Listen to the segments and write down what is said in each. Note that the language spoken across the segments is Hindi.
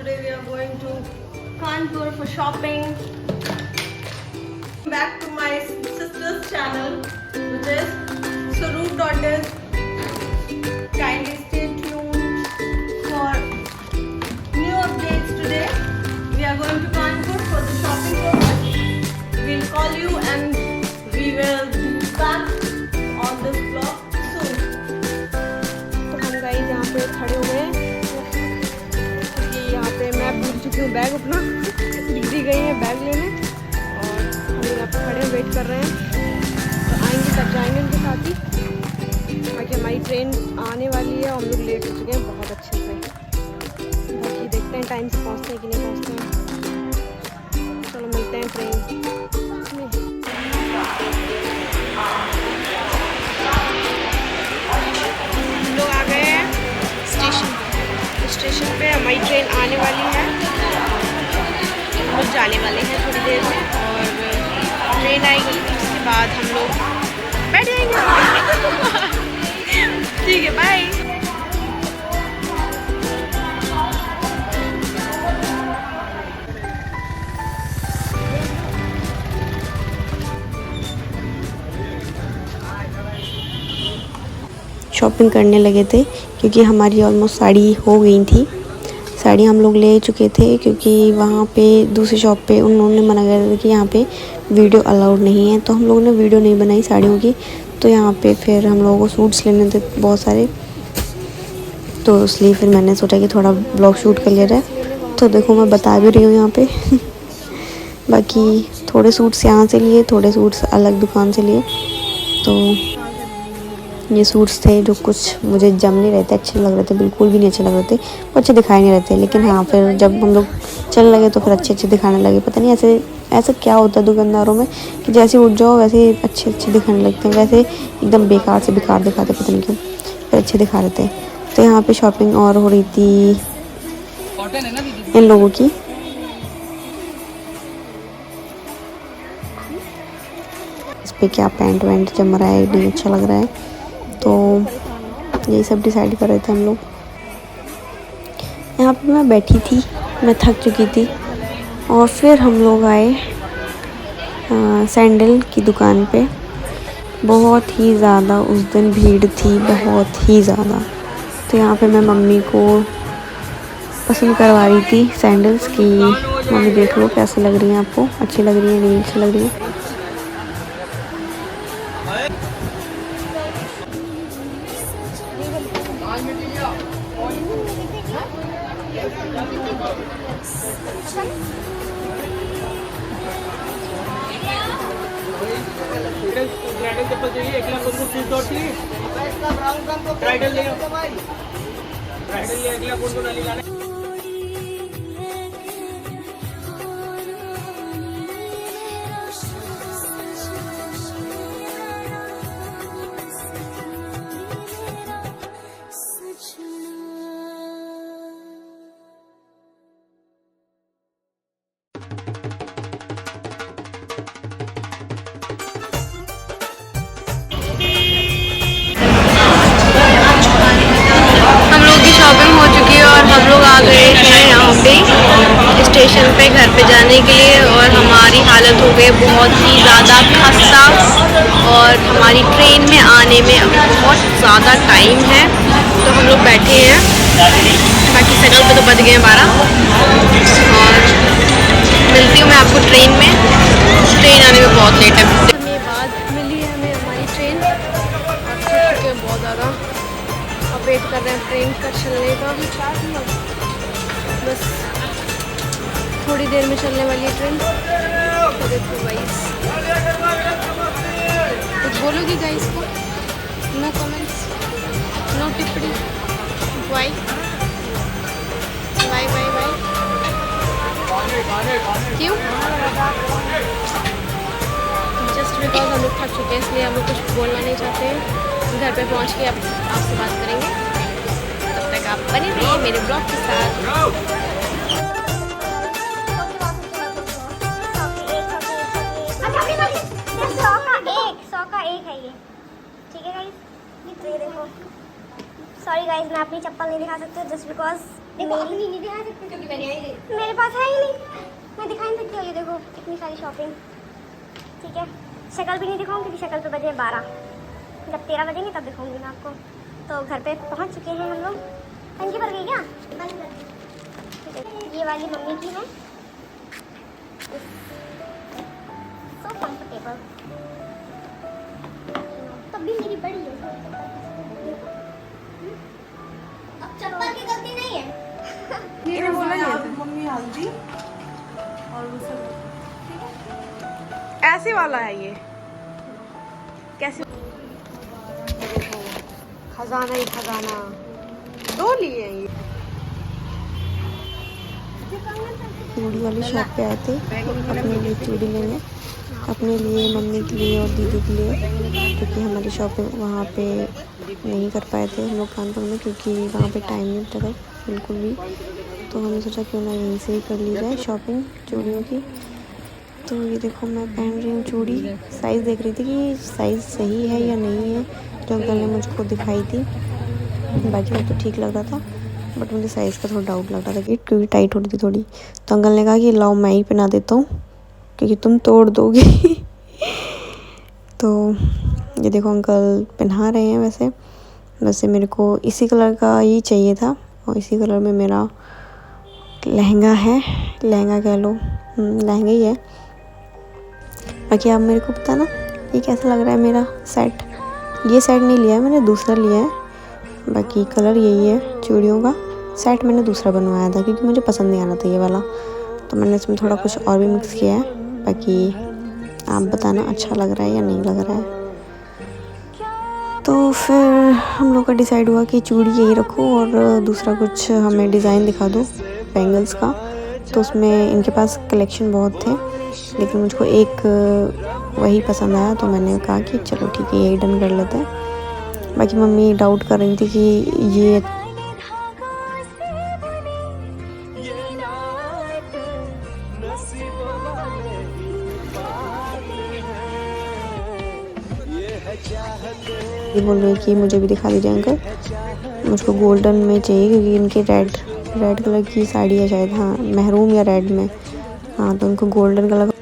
today we are going to Kanpur for shopping. Back to my sister's channel, which is Swaroop Daughters. Kindly stay tuned for new updates today. We are going to Kanpur for the shopping purpose. We'll call you and we will be back on this vlog soon. तो हम गाइस यहाँ पे खड़े हुए हैं क्योंकि यहाँ पे मैं भूल चुकी हूँ बैग अपना। दीदी गई है बैग लेने और हम लोग यहाँ पे खड़े वेट कर रहे हैं। तो आएंगे तब जाएंगे उनके साथ ही। बाकी हमारी ट्रेन आने वाली है और हम लोग लेट हो चुके हैं बहुत अच्छे से। बाकी देखते हैं टाइम से पहुँचते हैं कि नहीं पहुँचते हैं। चलो मिलते हैं ट्रेन में। हम लोग आ गए हैं स्टेशन पे। हमारी ट्रेन आने वाली है, हम लोग जाने वाले हैं थोड़ी देर में और ट्रेन आएगी उसके बाद हम लोग बैठ जाएंगे। ठीक है, बाय। शॉपिंग करने लगे थे क्योंकि हमारी ऑलमोस्ट साड़ी हो गई थी। साड़ी हम लोग ले चुके थे क्योंकि वहाँ पे दूसरी शॉप पे उन्होंने मना कर दिया कि यहाँ पे वीडियो अलाउड नहीं है, तो हम लोगों ने वीडियो नहीं बनाई साड़ियों की। तो यहाँ पे फिर हम लोगों को सूट्स लेने थे बहुत सारे, तो इसलिए फिर मैंने सोचा कि थोड़ा ब्लॉग शूट कर लिया जाए। तो देखो मैं बता भी रही हूँ यहाँ पे। बाकी थोड़े सूट्स यहाँ से लिए, थोड़े सूट्स अलग दुकान से लिए। तो ये सूट्स थे जो कुछ मुझे जम नहीं रहे थे, अच्छे लग रहे थे, बिल्कुल भी नहीं अच्छे लग रहे थे, वो अच्छे दिखाई नहीं रहे थे। लेकिन हाँ फिर जब हम लोग चलने लगे तो फिर अच्छे दिखाने लगे। पता नहीं ऐसा क्या होता है दुकानदारों में कि जैसे उठ जाओ वैसे अच्छे दिखाने लगते हैं, वैसे एकदम बेकार से बेकार दिखाते, पता नहीं क्यों, फिर अच्छे दिखा रहे थे। तो यहाँ पर शॉपिंग और हो रही थी इन लोगों की। इस पर क्या पैंट वैंट जम रहा है, नहीं अच्छा लग रहा है, तो यही सब डिसाइड कर रहे थे हम लोग। यहाँ पे मैं बैठी थी, मैं थक चुकी थी और फिर हम लोग आए सैंडल की दुकान पे। बहुत ही ज़्यादा उस दिन भीड़ थी, बहुत ही ज़्यादा। तो यहाँ पे मैं मम्मी को पसंद करवा रही थी सैंडल्स की। मम्मी देख लो कैसी लग रही हैं, आपको अच्छी लग रही है नहीं अच्छी लग रही है। चप्पल चाहिए 1,50,000 ब्राइडल ले लाने। शॉपिंग हो चुकी है और हम लोग आ गए हैं यहाँ पे स्टेशन पे घर पे जाने के लिए। और हमारी हालत हो गई बहुत ही ज़्यादा खस्ता और हमारी ट्रेन में आने में अभी बहुत ज़्यादा टाइम है। तो हम लोग बैठे हैं, बाकी शक्ल पे तो बज गए हैं 12। और मिलती हूँ मैं आपको ट्रेन में। ट्रेन आने में बहुत लेट है, बाद मिली है हमें हमारी ट्रेन और थक चुके हैं बहुत ज़्यादा। वेट कर रहे हैं ट्रेन का चलने का। बस थोड़ी देर में चलने वाली है ट्रेन। तो देखो गाइस, कुछ बोलोगी गाइस को? नो कमेंट्स, नो टिप्पणी। Bye bye bye bye. क्यों? जस्ट बिकॉज हम लोग थक चुके हैं इसलिए हम लोग कुछ बोलना नहीं चाहते हैं। घर पे पहुंच के अब आपसे बात करेंगे, तब तक आप बने रहिए मेरे ब्लॉग के साथ। 100 का एक है ये, ठीक है गाइस। तो ये देखो, सॉरी गाइस मैं अपनी चप्पल नहीं दिखा सकती जस्ट बिकॉज देखो अपनी नहीं दिखा सकती क्योंकि मेरे पास है ही नहीं, मैं दिखा नहीं सकती। ये देखो इतनी सारी शॉपिंग, ठीक है। शक्ल भी नहीं दिखाऊंगी क्योंकि शक्ल पे बजे 12, जब 13 बजेंगे तब दिखाऊंगी मैं आपको। तो घर पे पहुंच चुके हैं हम लोग। टंकी भर गई क्या? बंद कर। ठीक है, ये वाली मम्मी की है, सो कंफर्टेबल। तब भी मेरी बड़ी है, अब चप्पल की गलती नहीं है। ये बोला यार मम्मी हल्दी और वो सब ऐसे वाला है ये, कैसे? खजाना ही खजाना, 2 लिए हैं ये। चूड़ी वाली शॉप पे आए थे अपने लिए चूड़ी लेने, अपने लिए, मम्मी के लिए और दीदी के लिए, क्योंकि हमारी शॉपिंग वहाँ पे नहीं कर पाए थे हम लोग कानपुर में, क्योंकि वहाँ पे टाइम नहीं होता था बिल्कुल भी। तो हमने सोचा क्यों ना यहीं से ही कर ली जाए शॉपिंग चूड़ियों की। तो ये देखो मैं पहन रही हूँ चूड़ी, साइज़ देख रही थी कि साइज़ सही है या नहीं है, जो अंकल ने मुझको दिखाई थी। बाकी वो तो ठीक लग रहा था, बट मुझे साइज़ का थोड़ा डाउट लग रहा था कि क्योंकि टाइट हो रही थी थोड़ी। तो अंकल ने कहा कि लाओ मैं ही पहना देता हूँ क्योंकि तुम तोड़ दोगे। तो ये देखो अंकल पहना रहे हैं। वैसे मेरे को इसी कलर का ही चाहिए था और इसी कलर में मेरा लहंगा है, लहंगा कह लो, लहंगा ही है। बाकी आप मेरे को पता ना ये कैसा लग रहा है मेरा सेट। ये सेट नहीं लिया है मैंने, दूसरा लिया है। बाकी कलर यही है चूड़ियों का। सेट मैंने दूसरा बनवाया था क्योंकि मुझे पसंद नहीं आ रहा था ये वाला, तो मैंने इसमें थोड़ा कुछ और भी मिक्स किया है। बाकी आप बताना अच्छा लग रहा है या नहीं लग रहा है। तो फिर हम लोग का डिसाइड हुआ कि चूड़ी यही रखो और दूसरा कुछ हमें डिज़ाइन दिखा दो बैंगल्स का। तो उसमें इनके पास कलेक्शन बहुत थे, लेकिन मुझको एक वही पसंद आया, तो मैंने कहा कि चलो ठीक है यही डन कर लेते हैं। बाकी मम्मी डाउट कर रही थी कि ये बोल रही कि मुझे भी दिखा दीजिए अंकल, मुझको गोल्डन में चाहिए क्योंकि इनके रेड कलर की साड़ी है शायद, हाँ महरून या रेड में, हाँ तो उनको गोल्डन कलर।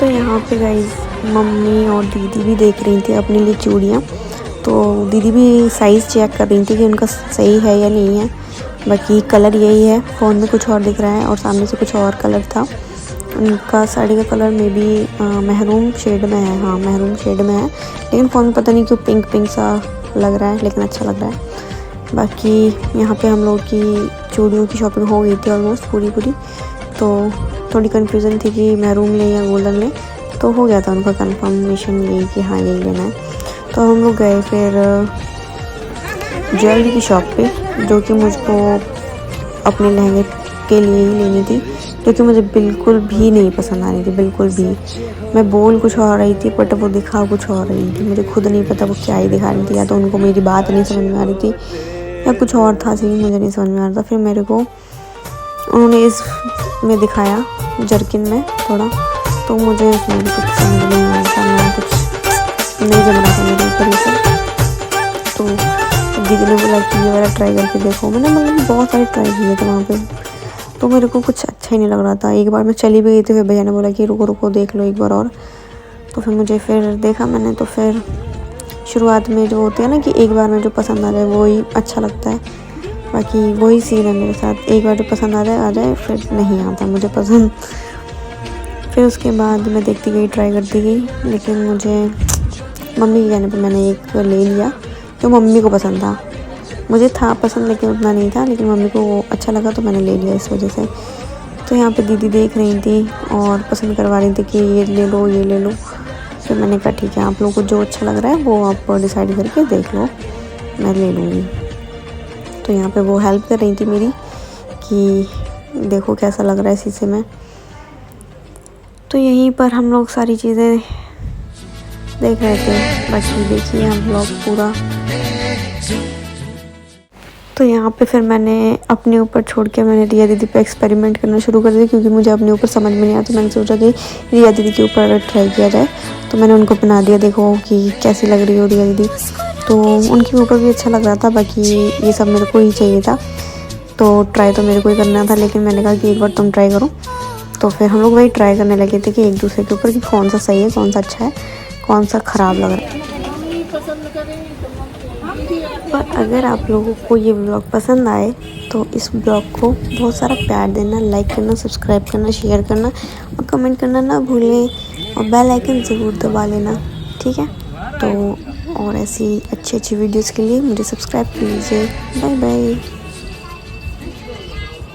तो यहाँ पे गाइस मम्मी और दीदी भी देख रही थी अपने लिए चूड़ियाँ। तो दीदी भी साइज़ चेक कर रही थी कि उनका सही है या नहीं है। बाकी कलर यही है, फ़ोन में कुछ और दिख रहा है और सामने से कुछ और कलर था। उनका साड़ी का कलर में भी महरून शेड में है, हाँ महरून शेड में है, लेकिन फ़ोन में पता नहीं क्यों पिंक सा लग रहा है, लेकिन अच्छा लग रहा है। बाकी यहाँ पे हम लोग की चूड़ियों की शॉपिंग हो गई थी ऑलमोस्ट पूरी। तो थोड़ी कन्फ्यूज़न थी कि मैरून लें या गोल्डन लें, तो हो गया था उनका कंफर्मेशन यही कि हाँ यही लेना है। तो हम लोग गए फिर ज्वेलरी की शॉप पे, जो कि मुझको अपने लहंगे के लिए ही लेनी थी, जो कि मुझे बिल्कुल भी नहीं पसंद आ रही थी, बिल्कुल भी। मैं बोल कुछ और रही थी बट वो दिखा कुछ और रही थी, मुझे खुद नहीं पता वो क्या ही दिखा रही थी, या तो उनको मेरी बात नहीं समझ में आ रही थी या कुछ और था सही, मुझे नहीं समझ में आ रहा था। फिर मेरे को उन्होंने इस में दिखाया जर्किन में थोड़ा, तो मुझे उसमें भी कुछ समझ नहीं आ रहा था, मैं कुछ नहीं जम रहा था मेरे ऊपर ये सब। तो दीदी ने बोला कि ये वाला ट्राई करके देखो। मैंने मतलब बहुत सारे ट्राई किए थे वहाँ पे, तो मेरे को कुछ अच्छा ही नहीं लग रहा था। एक बार मैं चली भी गई थी, फिर भैया ने बोला कि रुको देख लो एक बार और। तो फिर मुझे फिर देखा मैंने, तो फिर शुरुआत में जो होती है ना कि एक बार में जो पसंद आ जाए वो ही अच्छा लगता है। बाकी वही सीन है मेरे साथ, एक बार जो पसंद आ जाए फिर नहीं आता मुझे पसंद। फिर उसके बाद मैं देखती गई, ट्राई करती गई, लेकिन मुझे मम्मी के कहने पर मैंने एक ले लिया जो मम्मी को पसंद था। मुझे था पसंद लेकिन उतना नहीं था, लेकिन मम्मी को वो अच्छा लगा तो मैंने ले लिया इस वजह से। तो यहाँ पे दीदी देख रही थी और पसंद करवा रही थी कि ये ले लो ये ले लो। फिर मैंने कहा ठीक है, आप लोगों को जो अच्छा लग रहा है वो आप डिसाइड करके देख लो, मैं ले लूँगी। तो यहाँ पे वो हेल्प कर रही थी मेरी कि देखो कैसा लग रहा है शीशे में। तो यहीं पर हम लोग सारी चीज़ें देख रहे थे। बाकी देखिए हम ब्लॉग पूरा तो यहाँ पे फिर मैंने अपने ऊपर छोड़ के मैंने रिया दीदी पे एक्सपेरिमेंट करना शुरू कर दिया, क्योंकि मुझे अपने ऊपर समझ में नहीं आता। मैंने सोचा कि रिया दीदी के ऊपर अगर ट्राई किया जाए, तो मैंने उनको बना दिया, देखो कि कैसी लग रही हो रिया दीदी। तो उनके ऊपर भी अच्छा लग रहा था, बाकी ये सब मेरे को ही चाहिए था, तो ट्राई तो मेरे को ही करना था। लेकिन मैंने कहा कि एक बार तुम ट्राई करो। तो फिर हम लोग वही ट्राई करने लगे थे कि एक दूसरे के ऊपर कि कौन सा सही है, कौन सा अच्छा है, कौन सा ख़राब लग रहा है। और अगर आप लोगों को ये ब्लॉग पसंद आए तो इस ब्लॉग को बहुत सारा प्यार देना, लाइक करना, सब्सक्राइब करना, शेयर करना और कमेंट करना ना भूलें, और बेल आइकन ज़रूर दबा लेना, ठीक है। तो और ऐसी अच्छी वीडियोस के लिए मुझे सब्सक्राइब कीजिए। Bye bye.